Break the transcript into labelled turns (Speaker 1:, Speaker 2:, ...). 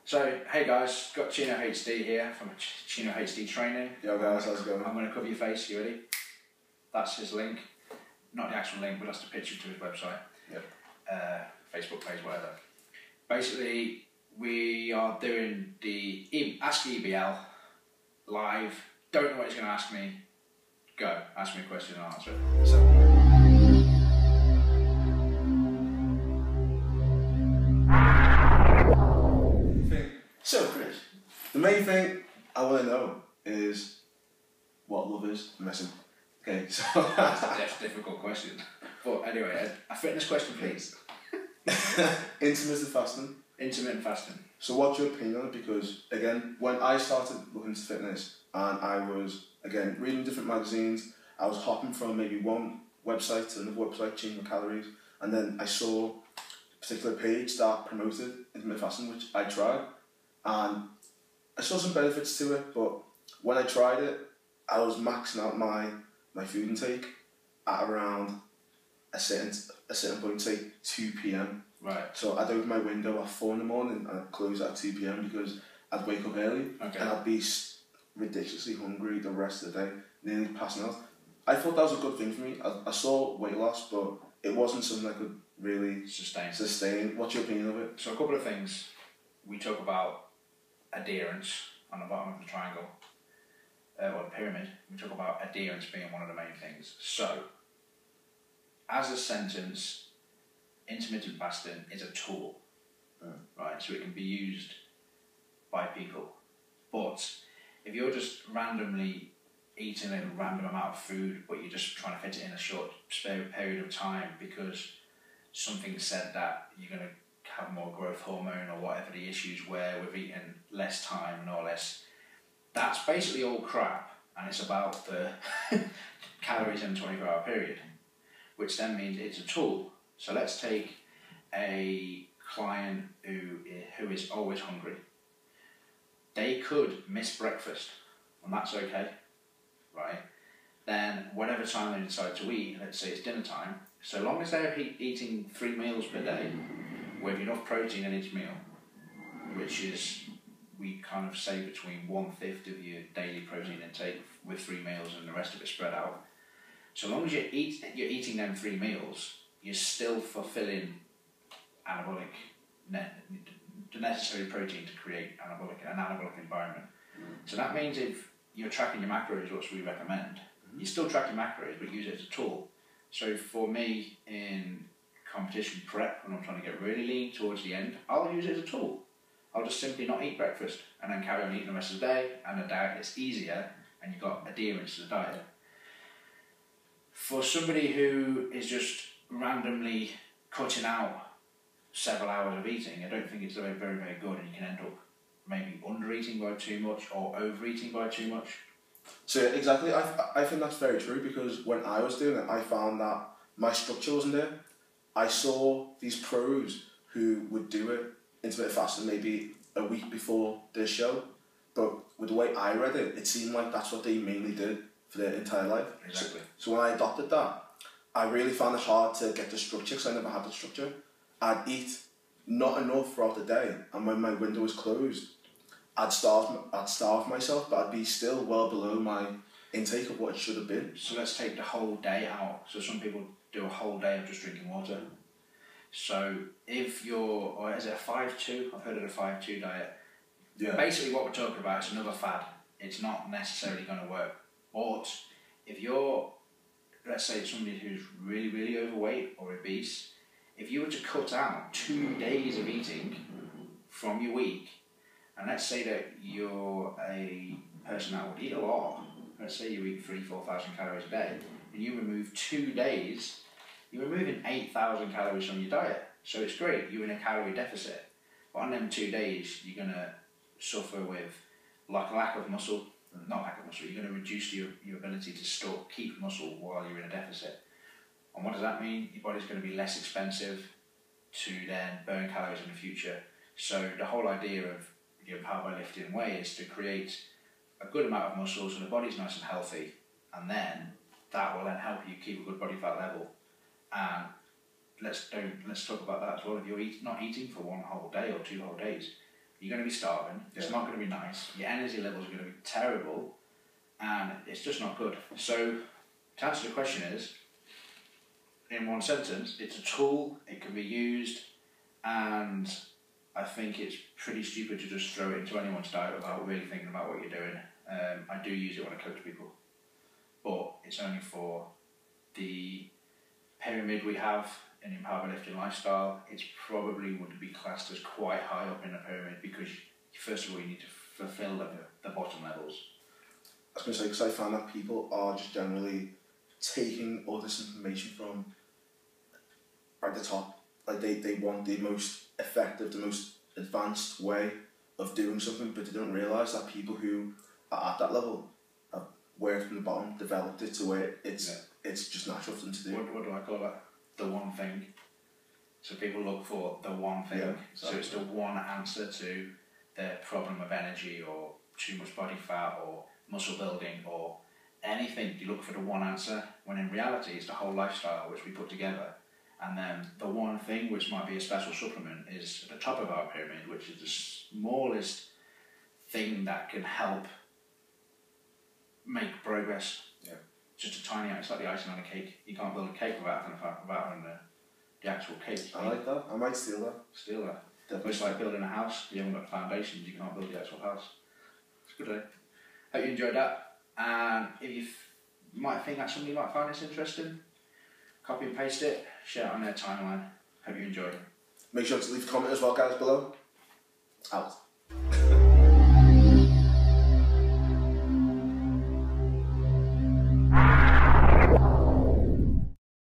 Speaker 1: So, hey guys, got Chino HD here from Chino HD Training.
Speaker 2: Yo guys, how's it going?
Speaker 1: I'm going to cover your face, you ready? That's his link. Not the actual link, but that's the picture to his website.
Speaker 2: Yep.
Speaker 1: Facebook page, whatever. Basically, we are doing the Ask EBL live. Don't know what he's going to ask me. Go, ask me a question and I'll answer it.
Speaker 2: So Chris, the main thing I want to know is what love is. I'm messing. Okay, so
Speaker 1: that's a difficult question. But anyway, a fitness question, please.
Speaker 2: Intermittent fasting.
Speaker 1: Intermittent fasting.
Speaker 2: So what's your opinion on it? Because again, when I started looking into fitness and I was again reading different magazines, I was hopping from maybe one website to another website, changing my calories, and then I saw a particular page that promoted intermittent fasting, which I tried. And I saw some benefits to it, but when I tried it, I was maxing out my food intake at around a certain point, say 2 p.m.
Speaker 1: Right.
Speaker 2: So I'd open my window at 4 in the morning and I'd close at 2 p.m. because I'd wake up early and I'd be ridiculously hungry the rest of the day, nearly passing out. I thought that was a good thing for me. I saw weight loss, but it wasn't something I could really sustain. What's your opinion of it?
Speaker 1: So a couple of things. We talk about adherence on the bottom of the triangle, or the pyramid. We talk about adherence being one of the main things. So, as a sentence, intermittent fasting is a tool, right? So it can be used by people. But if you're just randomly eating a random amount of food, but you're just trying to fit it in a short period of time because something said that you're going to have more growth hormone or whatever the issues were with eating less time and all this, that's basically all crap, and it's about the calories in a 24-hour period, which then means it's a tool. So let's take a client who is always hungry. They could miss breakfast, and that's okay, right? Then whatever time they decide to eat, let's say it's dinner time, so long as they're eating 3 meals per day with enough protein in each meal, which is, we kind of say between 1/5 of your daily protein intake with 3 meals and the rest of it spread out. So long as you're eating them 3 meals, you're still fulfilling the necessary protein to create an anabolic environment. So that means if you're tracking your macros, which we recommend, you still track your macros, but use it as a tool. So for me, in competition prep, when I'm trying to get really lean towards the end, I'll use it as a tool. I'll just simply not eat breakfast and then carry on eating the rest of the day, and the diet gets easier and you've got adherence to the diet. For somebody who is just randomly cutting out several hours of eating, I don't think it's very, very, very good, and you can end up maybe under-eating by too much or over-eating by too much.
Speaker 2: So yeah, exactly, I think that's very true, because when I was doing it, I found that my structure wasn't there. I saw these pros who would do it, intermittent fasting, maybe a week before their show, but with the way I read it, it seemed like that's what they mainly did for their entire life.
Speaker 1: Exactly.
Speaker 2: So when I adopted that, I really found it hard to get the structure, because I never had the structure. I'd eat not enough throughout the day, and when my window was closed, I'd starve myself, but I'd be still well below my intake of what it should have been.
Speaker 1: So let's take the whole day out. So some people do a whole day of just drinking water. So if you're, or is it a 5-2? I've heard of the 5-2 diet.
Speaker 2: Yeah.
Speaker 1: Basically what we're talking about is another fad. It's not necessarily going to work. But if you're, let's say somebody who's really, really overweight or obese, if you were to cut out 2 days of eating from your week, and let's say that you're a person that would eat a lot, let's say you eat 3,000-4,000 calories a day, and you remove 2 days, you're removing 8,000 calories from your diet. So it's great, you're in a calorie deficit. But on them 2 days, you're going to suffer with lack of muscle, you're going to reduce your ability to keep muscle while you're in a deficit. And what does that mean? Your body's going to be less expensive to then burn calories in the future. So the whole idea of your power by lifting way is to create a good amount of muscle so the body's nice and healthy, and then that will then help you keep a good body fat level. And let's talk about that as well. If you're not eating for 1 whole day or 2 whole days, you're going to be starving, it's not going to be nice, your energy levels are going to be terrible, and it's just not good. So, to answer the question is, in one sentence, it's a tool, it can be used, and I think it's pretty stupid to just throw it into anyone's diet without really thinking about what you're doing. I do use it when I coach people, but it's only for the pyramid we have in the powerlifting lifestyle. It's probably would be classed as quite high up in the pyramid because first of all you need to fulfill the bottom levels.
Speaker 2: I was going to say, because I find that people are just generally taking all this information from right at the top. Like they want the most effective, the most advanced way of doing something, but they don't realise that people who are at that level have worked from the bottom, developed it to where it's just natural for them to do.
Speaker 1: What do I call that? The one thing. So people look for the one thing.
Speaker 2: Yeah, exactly.
Speaker 1: So it's the one answer to their problem of energy or too much body fat or muscle building or anything. You look for the one answer, when in reality it's the whole lifestyle which we put together. And then the one thing, which might be a special supplement, is at the top of our pyramid, which is the smallest thing that can help make progress.
Speaker 2: Yeah.
Speaker 1: Just a tiny, it's like the icing on a cake. You can't build a cake without having the actual cake.
Speaker 2: I like that. I might steal that.
Speaker 1: Steal that.
Speaker 2: Definitely.
Speaker 1: It's like building a house. You haven't got foundations, you can't build the actual house. It's a good day. Hope you enjoyed that. And if you might think that somebody might find this interesting, copy and paste it, share it on their timeline. Hope you enjoy.
Speaker 2: Make sure to leave a comment as well, guys, below. Out.